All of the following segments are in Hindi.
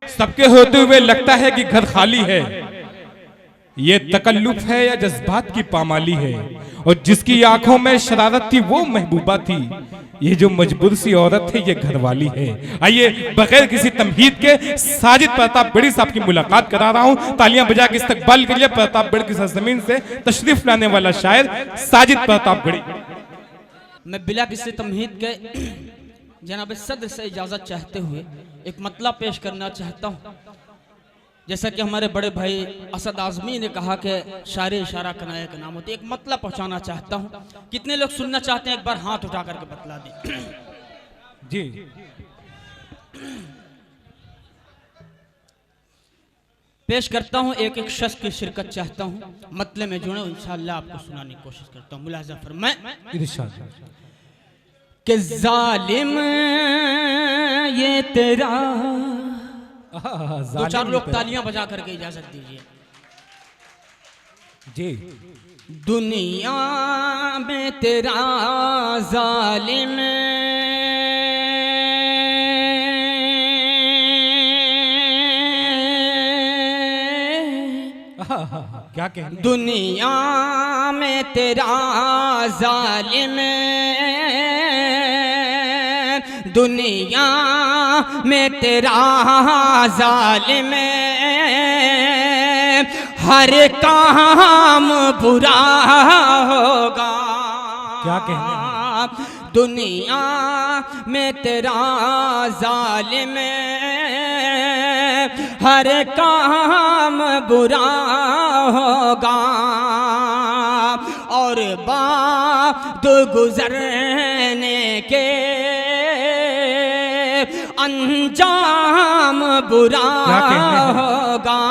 सबके होते हुए लगता है कि घर खाली है। ये तकल्लुफ है या जज्बात की पामाली है? और जिसकी आंखों में शरारत थी वो महबूबा थी, ये जो मजबूर सी औरत है ये घरवाली है। आइए बगैर किसी तमहीद के साजिद प्रतापगढ़ी साहब की मुलाकात करा रहा हूं। तालियां बजा के इस्तकबाल के लिए प्रतापगढ़ की सरजमीन से तशरीफ लाने वाला शायर साजिद प्रतापगढ़ी। मैं बिला किसी तमहीद के जनाब सदर से इजाज़त चाहते हुए एक मतला पेश करना चाहता हूँ। जैसा कि हमारे बड़े भाई असद आज़मी ने कहा कि शायर इशारा कनाया का नाम होती, एक मतला पहुँचाना चाहता हूँ। कितने लोग सुनना चाहते हैं, एक बार हाथ उठा करके बतला दें। जी पेश करता हूँ, एक एक शख्स की शिरकत चाहता हूँ, मतले में जुड़े इंशाअल्लाह आपको सुनाने की कोशिश करता हूँ। मुलाज़ा फरमाएं कि जालिम ये तेरा, दो चार लोग तालियां बजा करके इजाजत दीजिए। जी दुनिया में तेरा जालिम क्या कहने, दुनिया में तेरा जालिम, दुनिया में तेरा जालिम, हर काम बुरा होगा। क्या कहने, दुनिया में तेरा जालिम, हर काम बुरा होगा। और बाद गुजरने के अंजाम बुरा होगा।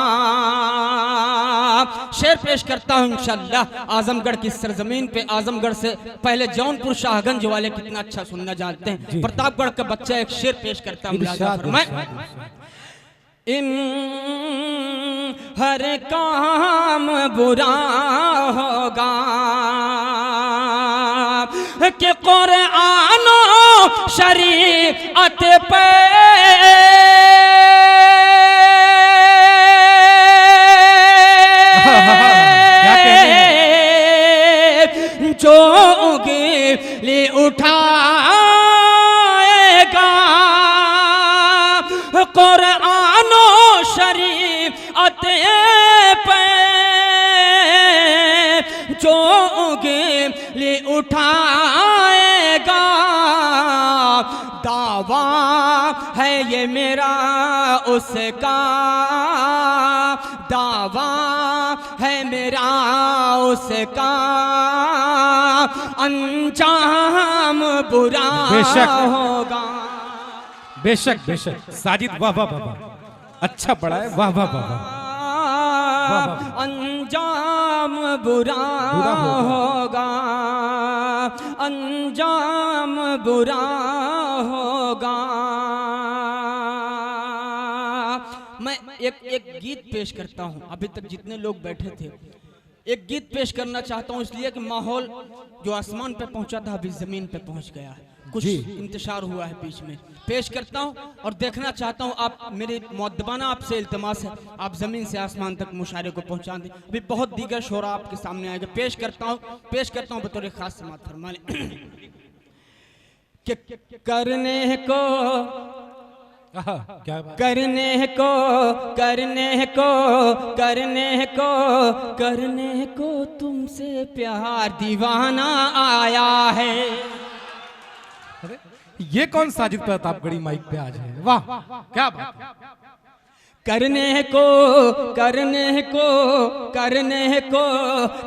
शेर पेश करता हूँ इंशाअल्लाह। आजमगढ़ की सरजमीन पे, आजमगढ़ से पहले जौनपुर शाहगंज वाले कितना अच्छा सुनना जानते हैं। प्रतापगढ़ का बच्चा एक शेर पेश करता हूँ। हर काम बुरा होगा कि कुरानो शरीअत पे जो उंगली उठाएगा, कुरानो शरीअत पे जो उंगली उठाएगा, दावा है ये मेरा उसका, दावा है मेरा उसका, अंजाम बुरा होगा। बेशक बेशक साजिद, वाह वाह वाह, अच्छा पढ़ा है, वाह वाह वाह। अंजाम बुरा होगा, अंजाम बुरा होगा। मैं एक गीत पेश करता हूँ। अभी तक जितने लोग बैठे थे, एक गीत पेश करना चाहता हूँ, इसलिए कि माहौल जो आसमान पे पहुंचा था अभी जमीन पे पहुंच गया है, कुछ इंतशार हुआ है बीच में। पेश करता हूँ और देखना चाहता हूँ, आप मेरी मुअद्दबाना आपसे इल्तिमास है, आप जमीन से आसमान तक मुशायरे को पहुंचा दें। अभी बहुत दीगर शोरा आपके सामने आएगा। पेश करता हूँ बतौर खास समात फरमा लें कि करने को, क्या बात, करने को, करने को, करने को, करने को तुमसे प्यार दीवाना आया है। अरे ये कौन साजिद प्रतापगढ़ी माइक पे आज है, वाह क्या बात है। करने को, करने को, करने को,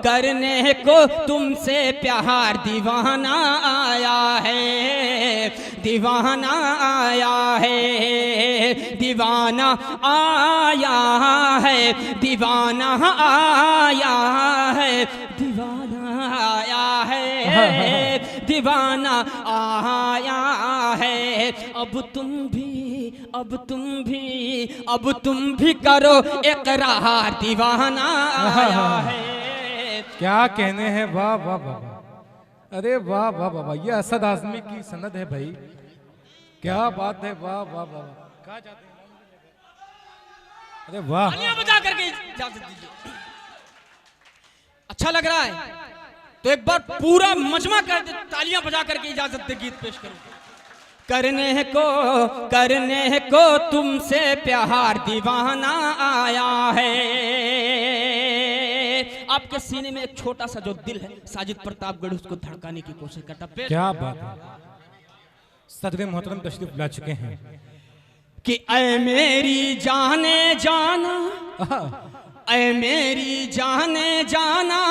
करने को तुमसे प्यार दीवाना आया है, दीवाना आया है, दीवाना आया है, दीवाना आया है, दीवाना आया है, दीवाना आया है। अब तुम भी, अब तुम भी, अब तुम भी करो इकरार, दीवाना आया है। क्या कहने हैं, वाह वाह वाह, अरे वाह वाह वाह, ये असद आज़मी की सनद है भाई, क्या बात है, वाह वाह वाह। कहाँ जाते हैं? अरे वाह, तालियां बजा करके इजाजत दीजिए। अच्छा लग रहा है तो एक बार पूरा मजमा कर दे, तालियां बजा करके इजाजत दे, गीत पेश करूं। करने को तुमसे प्यार दीवाना आया है। आपके सीने में एक छोटा सा जो दिल है साजिद प्रतापगढ़, उसको धड़काने की कोशिश करता। क्या बात है। सदर मोहतरम तशरीफ ला चुके हैं कि ऐ मेरी जाने जाना, ऐ मेरी जाने जाना,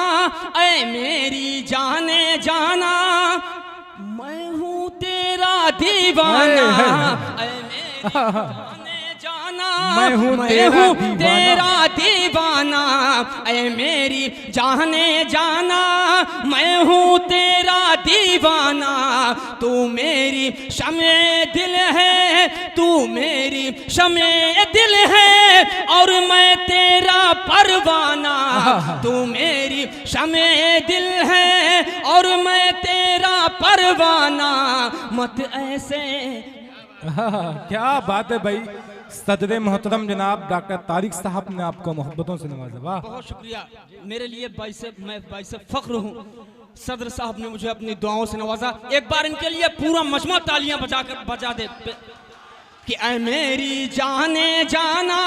ऐ मेरी जाने जाना, मैं हूँ तेरा दीवाना। ऐ मेरी जाने जाना, मैं हूँ तेरा दीवाना। ऐ मेरी जाने जाना, मैं हूँ तेरा दीवाना। तू मेरी शमे दिल है, तू मेरी शमे दिल है, और मैं तेरा परवाना। तू मेरी शमे दिल है और मैं तेरा परवाना। मत ऐसे। क्या बात है भाई। सदर मोहतरम जनाब डॉक्टर तारिक साहब ने आपको मोहब्बतों से नवाजा। वाह, बहुत शुक्रिया। मेरे लिए मैं बाइसे फख्र हूँ, सदर साहब ने मुझे अपनी दुआओं से नवाजा। एक बार इनके लिए पूरा मजमा तालियां बजा दे कि ऐ मेरी जाने जाना,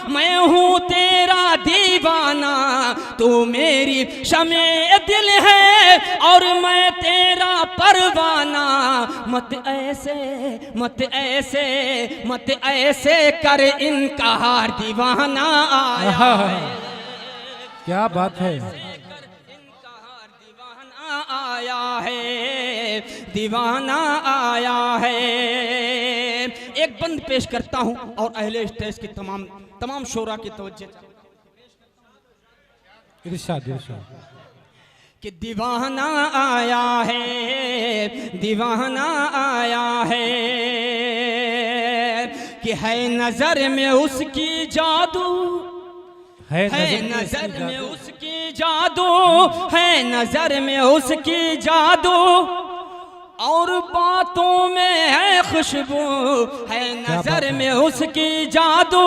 मैं हूँ तेरा दीवाना। तू मेरी शमे दिल है और मैं तेरा परवाना। मत ऐसे, मत ऐसे, मत ऐसे कर इनकार दीवाना आया है। क्या बात है। आया है, दीवाना आया है। एक बंद पेश करता हूं और अहले स्टेज की तमाम शोरा की तवज्जो इरशाद इरशाद कि दीवाना आया है, दीवाना आया है। कि है नजर में उसकी जादू, है नजर में उसकी जादू, है नजर में उसकी जादू, और बातों में है खुशबू। है नजर में उसकी जादू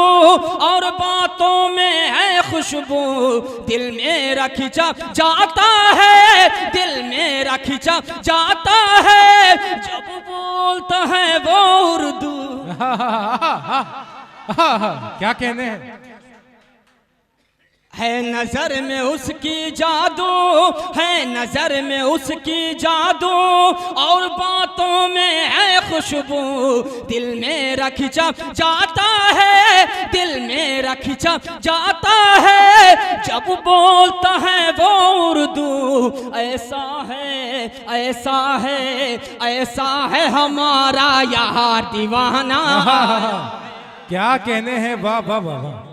और बातों में है खुशबू। दिल मेरा खिंचा जाता है, दिल मेरा खिंचा जाता है, जब बोलता है वो उर्दू। क्या कहने हैं। है नजर में उसकी जादू, है नजर में उसकी जादू, और बातों में है खुशबू। दिल मेरा खिंचा जाता है, दिल मेरा खिंचा जाता है, जब बोलता है वो उर्दू। ऐसा है, ऐसा है, ऐसा है हमारा यार दीवाना। क्या कहने हैं। वाह वाह वाह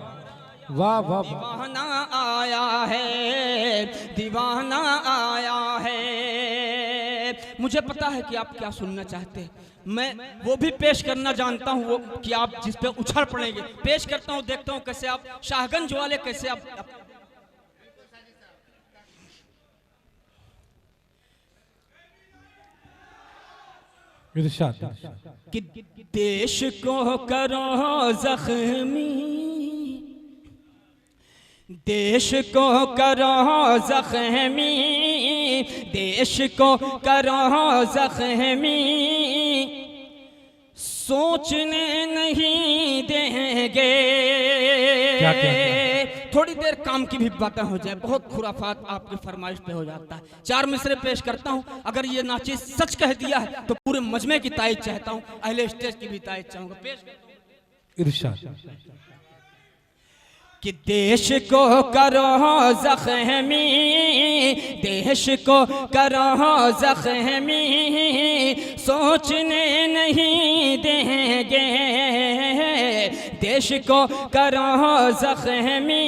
वाह वाह वाह। दीवाना आया है, दीवाना आया है। मुझे पता है कि आप क्या सुनना चाहते हैं। मैं वो भी पेश करना जानता हूँ, वो कि आप जिस पे उछल पड़ेंगे। पेश करता हूँ, देखता हूँ कैसे आप शाहगंज वाले कैसे आप कि देश को करो जख्मी, देश को करो जख्मी, देश को करो जख्मी, सोचने नहीं देंगे। थोड़ी देर काम की भी बातें हो जाए, बहुत खुराफात आपकी फरमाइश पे हो जाता है। 4 मिसरे पेश करता हूँ। अगर ये नाचीज सच कह दिया है तो पूरे मजमे की तायद चाहता हूँ, अहले स्टेज की भी तायद चाहूंगा। पेश इरशाद कि देश को करो जख्मी, देश को करो जख्मी, सोचने नहीं देंगे। देश को करो जख्मी,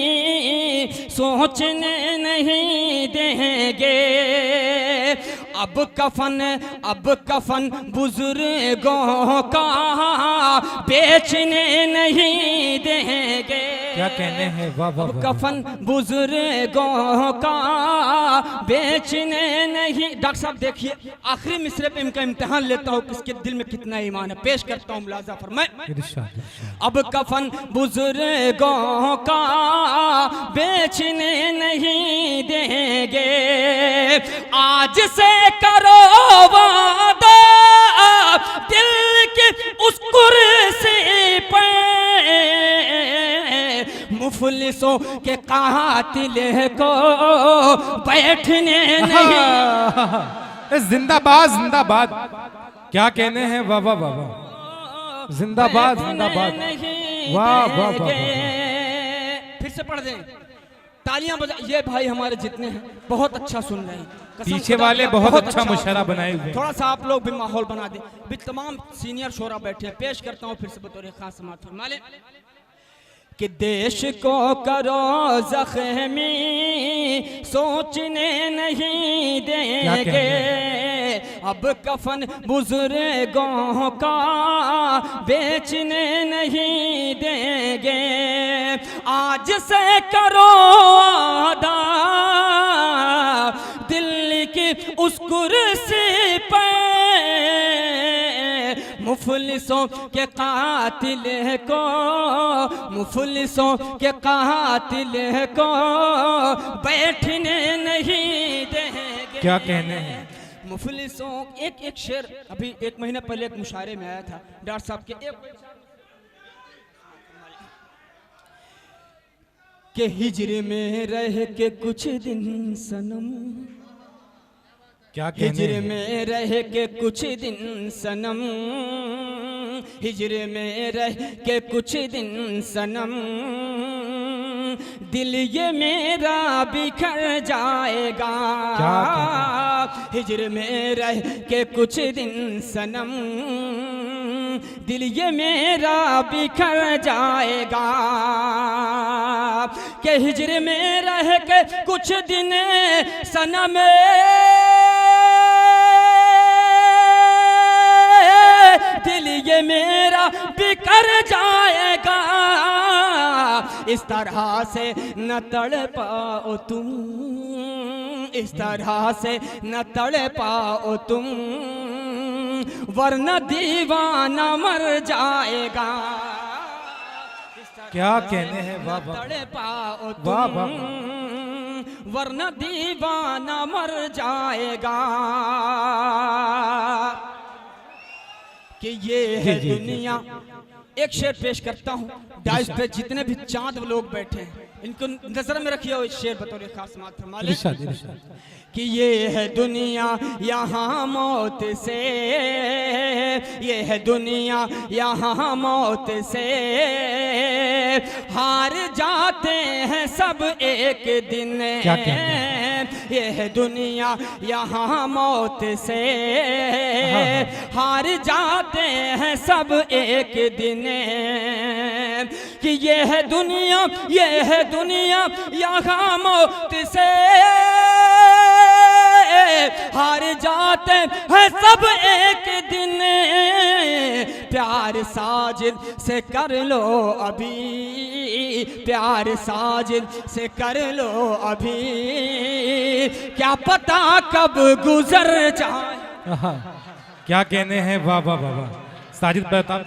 सोचने नहीं देंगे। अब कफन बुजुर्गों का बेचने नहीं देंगे। क्या कहने हैं, वाह वाह वाह। कफन बुजुर्गों का बेचने नहीं। डॉक्टर साहब देखिए, आखिरी मिसरे पे इनका इम्तिहान लेता हूँ किसके दिल में कितना ईमान है। पेश करता हूँ, मुलाजा फरमाए। इरशाद, इरशाद। अब कफन बुजुर्गों का बेचने नहीं देंगे, आज से करो वादा दिल की उस कुर्सी पे, मुफलिसों के कातिल को बैठने नहीं। जिंदाबाद जिंदाबाद, क्या कहने हैं, वाह वाह वाह वाह। जिंदाबाद जिंदाबाद, वाह वाह वाह। फिर से पढ़ दें, तालियां बजा। ये भाई हमारे जितने हैं बहुत अच्छा सुन रहे हैं, कसम पीछे खुदा वाले का बहुत अच्छा मुशर्रा बनाए हुए हैं। थोड़ा सा आप लोग भी माहौल बना दें। भी तमाम सीनियर शोरा बैठे हैं, पेश करता हूँ फिर से बतौर खास समाअत फरमा लें कि देश को करो जख्मी सोचने नहीं देंगे, अब कफन बुजुर्गों का बेचने नहीं देंगे, आज से करो वादा दिल्ली की उस कुर्सी पे, मुफलिसों के कातिल को, मुफलिसों के कातिल को बैठने नहीं देंगे। क्या कहने हैं, मुफलिसों। एक एक शेर अभी एक महीने पहले एक मुशायरे में आया था डॉक्टर साहब के, के हिजर में रह के कुछ दिन सनम, क्या कहने हिजर हैं, में रह के कुछ दिन सनम, हिजर में रह के कुछ दिन सनम, दिल ये मेरा बिखर जाएगा, हिजर में रह के कुछ दिन सनम, दिल ये मेरा बिखर जाएगा, के हिजर में रह के कुछ दिन सनम, दिल ये मेरा बिखर जाएगा, इस तरह से न तड़ पाओ तुम, इस तरह से न तड़ पाओ तुम, वरना दीवाना मर जाएगा। क्या कहने हैं, वाह वाह, तड़ पाओ वाह तुम, वाह। वरना दीवाना मर जाएगा, कि ये है जी, जी, दुनिया। एक शेर पेश करता हूँ, डाइस पे जितने भी चांद लोग बैठे हैं इनको नजर में रखिए, और शेर बतौर खास समाअत फरमा लें इरशाद, इरशाद। कि ये है दुनिया यहाँ मौत से, ये है दुनिया यहाँ मौत से, हार जाते हैं सब एक दिन, क्या कहते हैं? ये है दुनिया यहाँ मौत से, हार जाते हैं सब एक दिन, कि ये है दुनिया, ये है दुनिया यहाँ मौत से, हार जाते हैं सब एक दिन, प्यार साजिद से कर लो अभी, प्यार साजिद से कर लो अभी, क्या पता कब गुजर जाए। क्या कहने हैं, वाह वाह वाह वाह। साजिद प्रताप